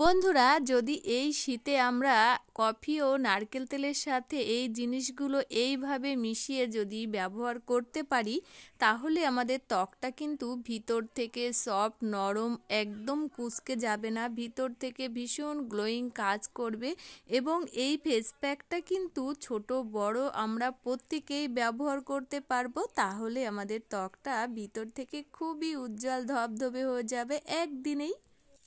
বন্ধুরা, যদি এই শীতে আমরা কফি ও নারকেল তেলের সাথে এই জিনিসগুলো এইভাবে মিশিয়ে যদি ব্যবহার করতে পারি, তাহলে আমাদের ত্বকটা কিন্তু ভিতর থেকে সফট, নরম, একদম কুঁচকে যাবে না, ভিতর থেকে ভীষণ গ্লোয়িং কাজ করবে। এবং এই ফেস প্যাকটা কিন্তু ছোট বড় আমরা প্রত্যেকেই ব্যবহার করতে পারবো। তাহলে আমাদের ত্বকটা ভিতর থেকে খুবই উজ্জ্বল ধবধবে হয়ে যাবে একদিনেই।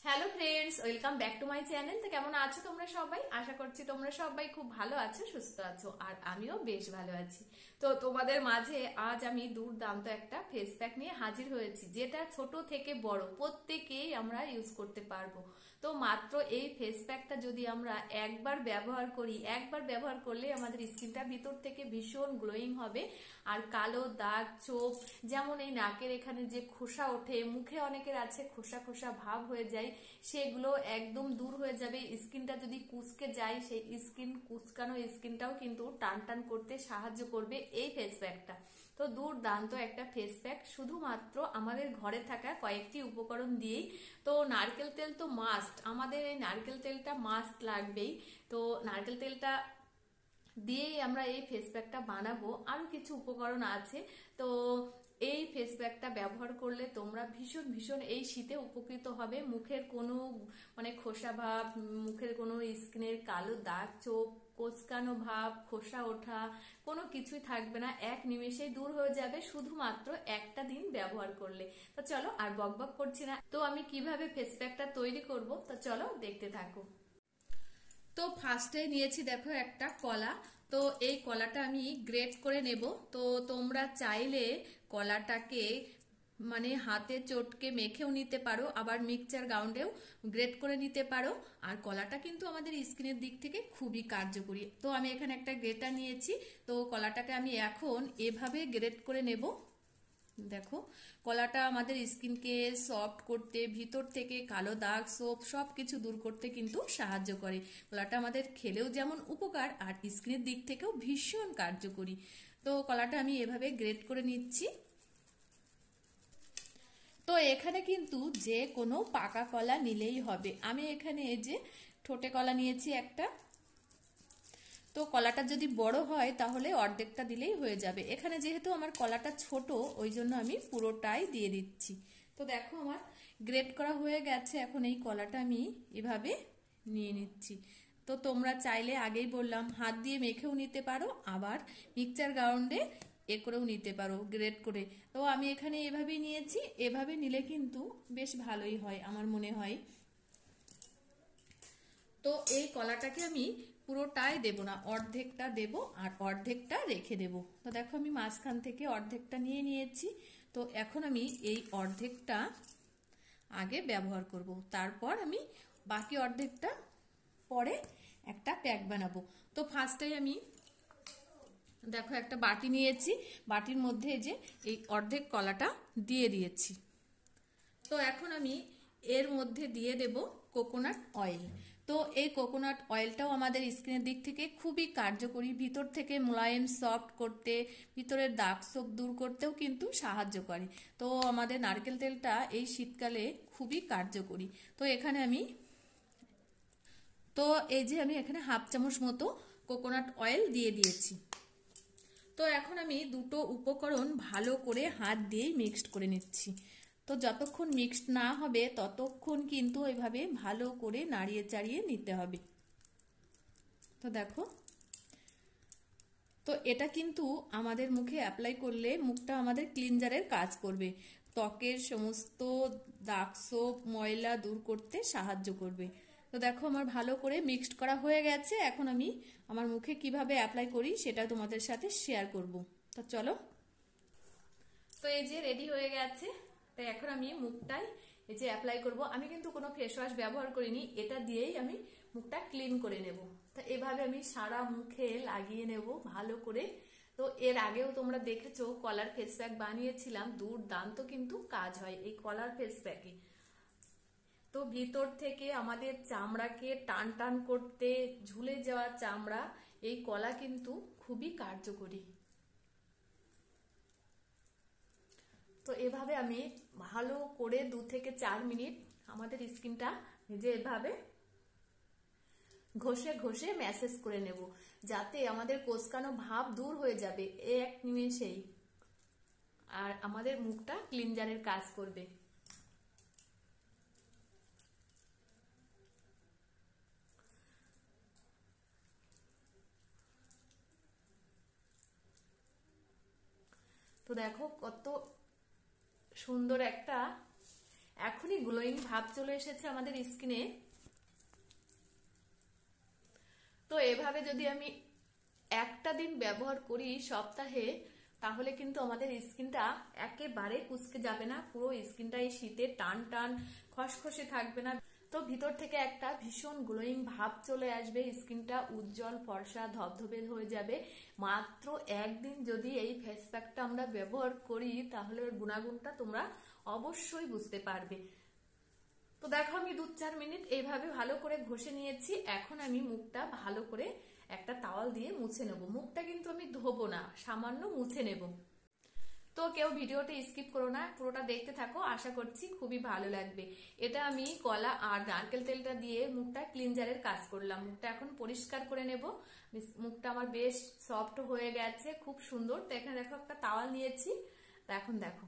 Hello friends, welcome back to my channel. তো কেমন আছো তোমরা সবাই? আশা করছি তোমরা সবাই খুব ভালো আছো, সুস্থ আছো, আর আমিও বেশ ভালো আছি। তো তোমাদের মাঝে আজ আমি দুর্দান্ত একটা ফেস প্যাক নিয়ে হাজির হয়েছি, যেটা ছোট থেকে বড় প্রত্যেকেই আমরা ইউজ করতে পারবো। তো মাত্র এই ফেস প্যাকটা যদি আমরা একবার ব্যবহার করি, একবার ব্যবহার করলে আমাদের স্কিনটা ভিতর থেকে ভীষণ গ্লোয়িং হবে। আর কালো দাগ, চোখ, যেমন এই নাকের এখানে যে খোসা ওঠে, মুখে অনেকের আছে খোসা খোসা ভাব হয়ে যায়, সেগুলো একদম দূর হয়ে যাবে। স্কিনটা যদি কুচকে যায়, সেই কুচকানো স্কিনটাও কিন্তু টান টান করতে সাহায্য করবে এই ফেস প্যাকটা। তো দুর্দান্ত একটা ফেস প্যাক, শুধুমাত্র আমাদের ঘরে থাকা কয়েকটি উপকরণ দিয়েই। তো নারকেল তেল তো মাস্ট, আমাদের এই নারকেল তেলটা মাস্ট লাগবেই। তো নারকেল তেলটা দিয়েই আমরা এই ফেস প্যাকটা বানাবো। আরো কিছু উপকরণ আছে। তো এই ফেস প্যাকটা ব্যবহার করলে তোমরা ভীষণ ভীষণ এই শীতে উপকৃত হবে। মুখের কোনো খোসা ভাব, মুখের কোনো স্কিনের কালো দাগ, চোখ কোঁচকানো ভাব, খোসা ওঠা, কোনো কিছুই থাকবে না, এক নিমেষেই দূর হয়ে যাবে, শুধুমাত্র একটা দিন ব্যবহার করলে। তো চলো আর বকবক করছি না, তো আমি কিভাবে ফেস প্যাকটা তৈরি করব, তো চলো দেখতে থাকো। তো ফার্স্টে নিয়েছি দেখো একটা কলা। তো এই কলাটা আমি গ্রেট করে নেব। তো তোমরা চাইলে কলাটাকে হাতে চটকে মেখেও নিতে পারো, আবার মিক্সচার গ্রাউন্ডেও গ্রেট করে নিতে পারো। আর কলাটা কিন্তু আমাদের স্কিনের দিক থেকে খুবই কার্যকরী। তো আমি এখানে একটা গ্রেটার নিয়েছি। তো কলাটাকে আমি এখন এভাবে গ্রেট করে নেব। দেখো, কলাটা আমাদের স্কিনকে সফট করতে, ভিতর থেকে কালো দাগ, ছোপ সবকিছু দূর করতে কিন্তু সাহায্য করে। কলাটা আমাদের খেলেও যেমন উপকার, আর স্কিনের দিক থেকেও ভীষণ কার্যকরী। তো কলাটা আমি এভাবে গ্রেট করে নিচ্ছি। তো এখানে কিন্তু যে কোনো পাকা কলা নিলেই হবে। আমি এখানে এই যে ঠোঁটে কলা নিয়েছি একটা। তো কলাটা যদি বড় হয় তাহলে অর্ধেকটা দিলেই হয়ে যাবে। এখানে যেহেতু আমার কলাটা ছোট, ওই জন্য আমি পুরোটাই দিয়ে দিচ্ছি। তো দেখো, আমার গ্রেট করা হয়ে গেছে। এখন এই কলাটা আমি এভাবে নিয়ে নিচ্ছি। তো তোমরা চাইলে, আগেই বললাম, হাত দিয়ে মেখেও নিতে পারো, আবার মিক্সচার গ্রাউন্ডে করেও নিতে পারো গ্রেট করে। তো আমি এখানে এভাবেই নিয়েছি। এভাবে নিলে কিন্তু বেশ ভালোই হয় আমার মনে হয়। তো এই কলাটাকে আমি পুরোটাই দেব না, অর্ধেকটা দেব আর অর্ধেকটা রেখে দেব। তো দেখো, আমি মাঝখান থেকে অর্ধেকটা নিয়ে নিয়েছি। তো এখন আমি এই অর্ধেকটা আগে ব্যবহার করব, তারপর আমি বাকি অর্ধেকটা পরে একটা প্যাক বানাবো। তো ফার্স্টেই আমি দেখো একটা বাটি নিয়েছি, বাটির মধ্যে যে এই অর্ধেক কলাটা দিয়ে দিয়েছি। তো এখন আমি এর মধ্যে দিয়ে দেব কোকোনাট অয়েল। তো এই কোকোনাট অয়েলটাও আমাদের স্কিনের দিক থেকে খুবই কার্যকরী, ভিতর থেকে মোলায়েম সফট করতে, ভিতরের দাগ ছোপ দূর করতেও কিন্তু সাহায্য করে। তো আমাদের নারকেল তেলটা এই শীতকালে খুবই কার্যকরী। তো এখানে আমি আমি এখানে হাফ চামচ মতো কোকোনাট অয়েল দিয়ে দিয়েছি। তো এখন আমি দুটো উপকরণ ভালো করে হাত দিয়ে মিক্সড করে নিচ্ছি। তো যতক্ষণ মিক্সড না হবে ততক্ষণ কিন্তু এইভাবে ভালো করে নাড়িয়ে চাড়িয়ে নিতে হবে। তো দেখো, তো এটা কিন্তু আমাদের মুখে অ্যাপ্লাই করলে মুখটা আমাদের ক্লিনজারের কাজ করবে, ত্বকের সমস্ত দাগ ছোপ ময়লা দূর করতে সাহায্য করবে। তো দেখো, আমার ভালো করে মিক্সড করা হয়ে গেছে। এখন আমি আমার মুখে কিভাবে অ্যাপ্লাই করি সেটা তোমাদের সাথে শেয়ার করব। তো চলো। তো এই যে রেডি হয়ে গেছে। তো এখন আমি মুখটায় এই যে অ্যাপ্লাই করব। আমি কিন্তু কোনো ফেস ওয়াশ ব্যবহার করিনি, এটা দিয়েই আমি মুখটা ক্লিন করে নেব। তো এভাবে আমি সারা মুখে লাগিয়ে নেব ভালো করে। তো এর আগেও তোমরা দেখেছো কলার ফেস প্যাক বানিয়েছিলাম, দুর্দান্ত কিন্তু কাজ হয় এই কলার ফেস প্যাকে। তো ভিতর থেকে আমাদের চামড়াকে টান টান করতে, ঝুলে যাওয়া চামড়া, এই কলা কিন্তু খুবই কার্যকরী। তো এভাবে আমি ভালো করে 2 থেকে 4 মিনিট আমাদের স্কিনটা যে এভাবে ঘষে ঘষে ম্যাসেজ করে নেব, যাতে আমাদের কোঁচকানো ভাব দূর হয়ে যাবে এক নিমেষেই, আর আমাদের মুখটা ক্লিনজারের কাজ করবে। তো দেখো কত সুন্দর একটা এখনই গ্লোয়িং ভাব চলে এসেছে আমাদের স্কিনে। তো এভাবে যদি আমি একটা দিন ব্যবহার করি সপ্তাহে, তাহলে কিন্তু আমাদের স্কিনটা একেবারে কুঁচকে যাবে না, পুরো স্কিনটা এই শীতে টান টান খসখসে থাকবে না। তো ভিতর থেকে একটা ভীষণ গ্লোয়িং ভাব চলে আসবে, স্কিনটা উজ্জ্বল ফর্সা ধবধবে হয়ে যাবে। মাত্র একদিন যদি এই ফেস প্যাকটা আমরা ব্যবহার করি, তাহলে ওর গুণাগুণটা তোমরা অবশ্যই বুঝতে পারবে। তো দেখো আমি 2-4 মিনিট এইভাবে ভালো করে ঘষে নিয়েছি। এখন আমি মুখটা ভালো করে একটা তাওয়াল দিয়ে মুছে নেব। মুখটা কিন্তু আমি ধোবো না, সামান্য মুছে নেব। তো কেউ ভিডিওটা স্কিপ করো না, পুরোটা দেখতে থাকো, আশা করছি খুবই ভালো লাগবে। এটা আমি কলা আর নারকেল তেলটা দিয়ে মুখটা ক্লিনজারের কাজ করলাম। মুখটা এখন পরিষ্কার করে নেব। মুখটা আমার বেশ সফট হয়ে গেছে, খুব সুন্দর। তো এখানে দেখো একটা তাওয়াল নিয়েছি। তো এখন দেখো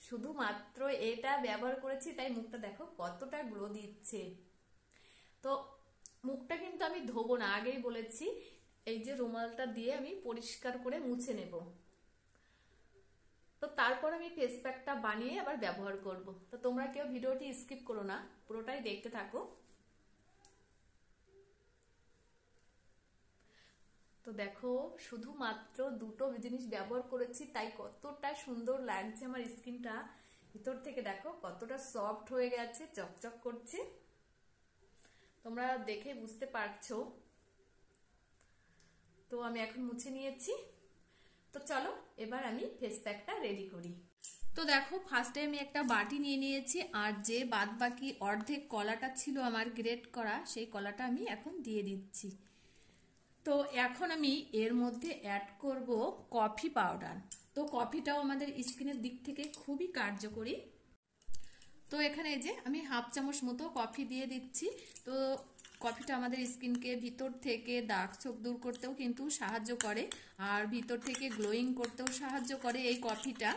শুধুমাত্র এটা ব্যবহার করেছি, তাই মুখটা দেখো কতটা গ্লো দিচ্ছে। তো মুখটা কিন্তু আমি ধোবো না, আগেই বলেছি। এই যে রুমালটা দিয়ে আমি পরিষ্কার করে মুছে নেব। তো তারপর আমি ফেস প্যাকটা বানিয়ে আবার ব্যবহার করব। তো তোমরা কেউ ভিডিওটি স্কিপ করো না, পুরোটাই দেখতে থাকো। তো দেখো শুধুমাত্র দুটো জিনিস ব্যবহার করেছি, তাই কতটা সুন্দর লাগছে আমার স্কিনটা। ভিতর থেকে দেখো কতটা সফট হয়ে গেছে, চকচক করছে, তোমরা দেখে বুঝতে পারছো। তো আমি এখন মুছে নিয়েছি। তো চলো এবার আমি ফেস প্যাকটা রেডি করি। তো দেখো ফার্স্টে আমি একটা বাটি নিয়ে নিয়েছি, আর যে বাদ বাকি অর্ধেক কলাটা ছিল আমার গ্রেট করা, সেই কলাটা আমি এখন দিয়ে দিচ্ছি। তো এখন আমি এর মধ্যে অ্যাড করব কফি পাউডার। তো কফিটাও আমাদের স্কিনের দিক থেকে খুবই কার্যকরী। তো এখানে যে আমি 1/2 চামচ মতো কফি দিয়ে দিচ্ছি। তো কফিটা আমাদের স্কিনকে ভিতর থেকে দাগ ছোপ দূর করতেও কিন্তু সাহায্য করে, আর ভিতর থেকে গ্লোয়িং করতেও সাহায্য করে এই কফিটা।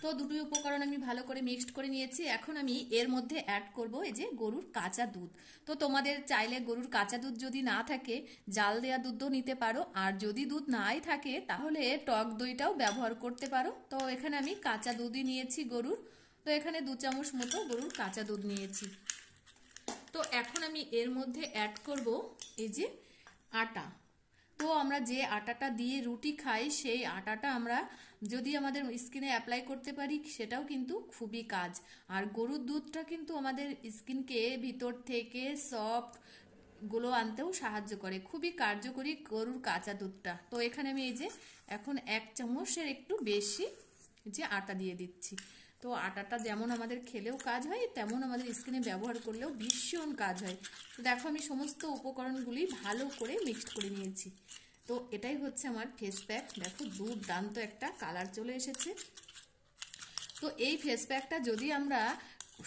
তো দুটোই উপকরণ আমি ভালো করে মিক্সড করে নিয়েছি। এখন আমি এর মধ্যে অ্যাড করব এই যে গরুর কাঁচা দুধ। তো তোমাদের চাইলে গরুর কাঁচা দুধ যদি না থাকে জাল দেওয়া দুধও নিতে পারো, আর যদি দুধ নাই থাকে তাহলে টক দইটাও ব্যবহার করতে পারো। তো এখানে আমি কাঁচা দুধই নিয়েছি গরুর। তো এখানে 2 চামচ মতো গরুর কাঁচা দুধ নিয়েছি। তো এখন আমি এর মধ্যে অ্যাড করব এই যে আটা। তো আমরা যে আটাটা দিয়ে রুটি খাই, সেই আটাটা আমরা যদি আমাদের স্কিনে অ্যাপ্লাই করতে পারি, সেটাও কিন্তু খুবই কাজ। আর গরুর দুধটা কিন্তু আমাদের স্কিনকে ভিতর থেকে সফট গ্লো আনতেও সাহায্য করে, খুবই কার্যকরী গরুর কাঁচা দুধটা। তো এখানে আমি এই যে এখন 1 চামচের একটু বেশি যে আটা দিয়ে দিচ্ছি। তো আটাটা যেমন আমাদের খেলেও কাজ হয়, তেমন আমাদের স্কিনে ব্যবহার করলেও ভীষণ কাজ হয়। তো দেখো আমি সমস্ত উপকরণগুলি ভালো করে মিক্সড করে নিয়েছি। তো এটাই হচ্ছে আমার ফেস প্যাক। দেখো দুর্দান্ত একটা কালার চলে এসেছে। তো এই ফেস প্যাকটা যদি আমরা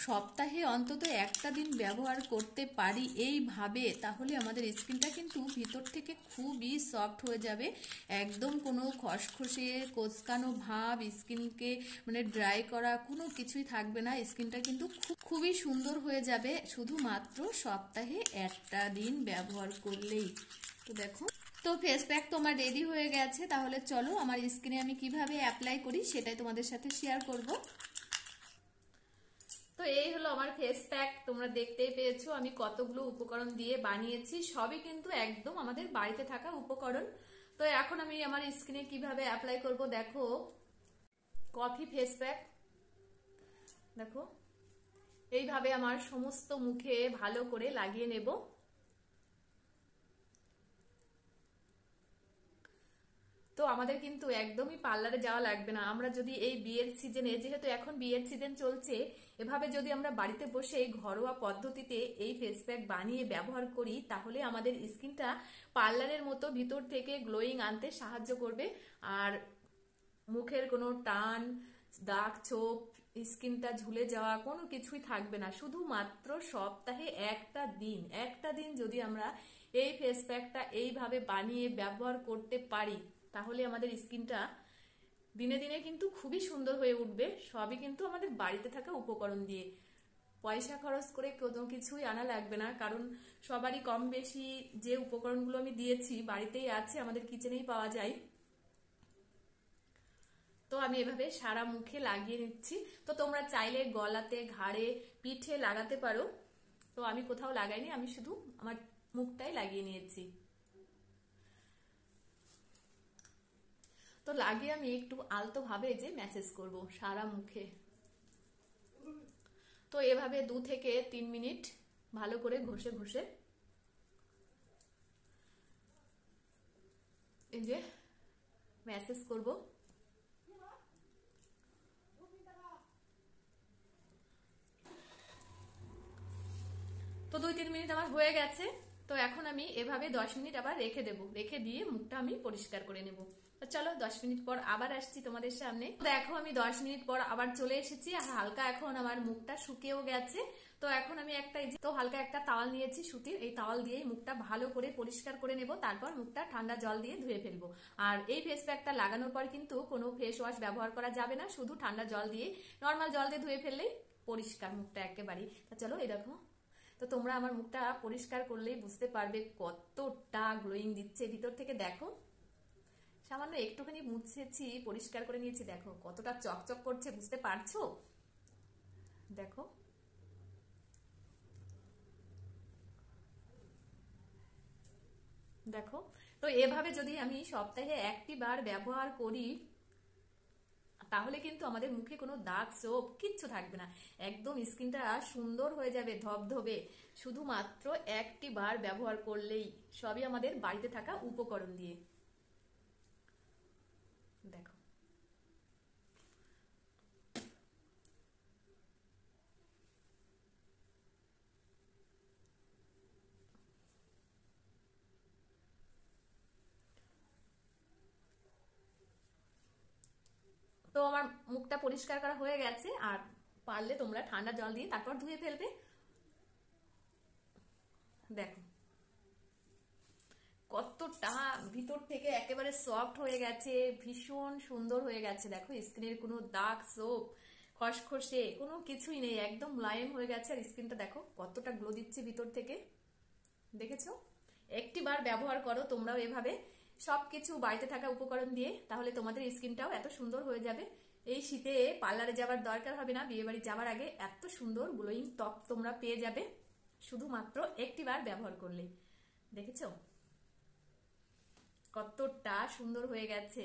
সপ্তাহে অন্তত একটা দিন ব্যবহার করতে পারি এইভাবে, তাহলে আমাদের স্কিনটা কিন্তু ভিতর থেকে খুবই সফট হয়ে যাবে। একদম কোনো খসখসে কোঁচকানো ভাব, স্কিনকে মানে ড্রাই করা কোনো কিছুই থাকবে না। স্কিনটা কিন্তু খুবই সুন্দর হয়ে যাবে শুধুমাত্র সপ্তাহে একটা দিন ব্যবহার করলেই। তো দেখো তো ফেস প্যাক তো আমার রেডি হয়ে গেছে। তাহলে চলো আমার স্কিনে আমি কিভাবে অ্যাপ্লাই করি সেটাই তোমাদের সাথে শেয়ার করব। তো এই হলো আমার ফেস প্যাক। তোমরা দেখতেই পেয়েছো আমি কতগুলো উপকরণ দিয়ে বানিয়েছি, সবই কিন্তু একদম আমাদের বাড়িতে থাকা উপকরণ। তো এখন আমি আমার স্কিনে কিভাবে অ্যাপ্লাই করব, দেখো কফি ফেস প্যাক। দেখো এইভাবে আমার সমস্ত মুখে ভালো করে লাগিয়ে নেব। তো আমাদের কিন্তু একদমই পার্লারে যাওয়া লাগবে না। আমরা যদি এই বিয়ের সিজনে, যেহেতু এখন বিয়ের সিজন চলছে, এভাবে যদি আমরা বাড়িতে বসে ঘরোয়া পদ্ধতিতে এই ফেস প্যাক বানিয়ে ব্যবহার করি, তাহলে আমাদের স্কিনটা পার্লারের মতো ভিতর থেকে গ্লোয়িং আনতে সাহায্য করবে। আর মুখের কোনো টান দাগ ছোপ স্কিনটা ঝুলে যাওয়া কোনো কিছুই থাকবে না। শুধুমাত্র সপ্তাহে একটা দিন যদি আমরা এই ফেস প্যাকটা এইভাবে বানিয়ে ব্যবহার করতে পারি, তাহলে আমাদের স্কিনটা দিনে দিনে কিন্তু খুবই সুন্দর হয়ে উঠবে। সবই কিন্তু আমাদের বাড়িতে থাকা উপকরণ দিয়ে, পয়সা খরচ করে কোনো কিছুই আনা লাগবে না, কারণ সবারই কম বেশি যে উপকরণগুলো আমি দিয়েছি বাড়িতেই আছে, আমাদের কিচেনেই পাওয়া যায়। তো আমি এভাবে সারা মুখে লাগিয়ে নিচ্ছি। তো তোমরা চাইলে গলাতে, ঘাড়ে, পিঠে লাগাতে পারো। তো আমি কোথাও লাগাইনি, আমি শুধু আমার মুখটাই লাগিয়ে নিয়েছি। তো লাগিয়ে আমি একটু আলতো ভাবে যে ম্যাসেজ করব সারা মুখে। তো এভাবে 2 থেকে 3 মিনিট ভালো করে ঘষে ঘষে এই যে ম্যাসেজ করব। তো 2-3 মিনিট আমার হয়ে গেছে। তো এখন আমি এভাবে 10 মিনিট আবার রেখে দেব, রেখে দিয়ে মুখটা আমি পরিষ্কার করে নেব। তো চলো 10 মিনিট পর আবার আসছি তোমাদের সামনে। দেখো আমি 10 মিনিট পর আবার চলে এসেছি, আর হালকা এখন আমার মুখটা শুকিয়েও গেছে। তো এখন আমি হালকা একটা তাওয়াল নিয়েছি সুতির, এই তাওয়াল দিয়েই মুখটা ভালো করে পরিষ্কার করে নেব। তারপর মুখটা ঠান্ডা জল দিয়ে ধুয়ে ফেলবো। আর এই ফেস প্যাকটা লাগানোর পর কিন্তু কোনো ফেস ওয়াশ ব্যবহার করা যাবে না, শুধু ঠান্ডা জল দিয়ে, নর্মাল জল দিয়ে ধুয়ে ফেললেই পরিষ্কার মুখটা একেবারেই। তা চলো এই দেখো, তো তোমরা আমার মুখটা পরিষ্কার করলেই বুঝতে পারবে কতটা গ্লোয়িং দিচ্ছে ভিতর থেকে। দেখো সামান্য একটুখানি মুছেছি, পরিষ্কার করে নিয়েছি, দেখো কতটা চকচক করছে, বুঝতে পারছো? দেখো দেখো তো এভাবে যদি আমি সপ্তাহে 1টি বার ব্যবহার করি, তাহলে কিন্তু আমাদের মুখে কোনো দাগ ছোপ কিচ্ছু থাকবে না, একদম স্কিনটা সুন্দর হয়ে যাবে, ধবধবে। শুধুমাত্র 1টি বার ব্যবহার করলেই, সবই আমাদের বাড়িতে থাকা উপকরণ দিয়ে। দেখো তো আমার মুখটা পরিষ্কার করা হয়ে গেছে। আর পারলে তোমরা ঠান্ডা জল দিয়ে তারপর ধুয়ে ফেলবে। দেখো কতটা ভিতর থেকে একেবারে সফট হয়ে গেছে, ভীষণ সুন্দর হয়ে গেছে। দেখো স্কিনের কোনো দাগ ছোপ খসখসে কোনো কিছুই নেই, একদম মুলায়েম হয়ে গেছে। আর স্কিনটা দেখো কতটা গ্লো দিচ্ছে ভিতর থেকে, দেখেছো? 1টি বার ব্যবহার করো তোমরাও এভাবে সবকিছু বাড়িতে থাকা উপকরণ দিয়ে, তাহলে তোমাদের স্কিনটাও এত সুন্দর হয়ে যাবে। এই শীতে পার্লারে যাবার দরকার হবে না, বিয়ে বাড়ি যাবার আগে এত সুন্দর গ্লোয়িং ত্বক তোমরা পেয়ে যাবে শুধুমাত্র 1টি বার ব্যবহার করলে। দেখেছো কতটা সুন্দর হয়ে গেছে?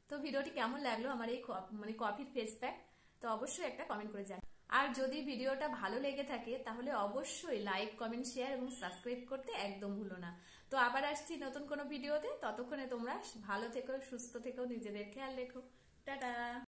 তো ভিডিওটি কেমন লাগলো আমার এই কফির ফেস প্যাক, তো অবশ্যই একটা কমেন্ট করে জানাও। আর যদি ভিডিওটা ভালো লেগে থাকে তাহলে অবশ্যই লাইক, কমেন্ট, শেয়ার এবং সাবস্ক্রাইব করতে একদম ভুলো না। তো আবার আসছি নতুন কোনো ভিডিওতে, ততক্ষণে তোমরা ভালো থেকো, সুস্থ থেকো, নিজেদের খেয়াল রেখো। টাটা।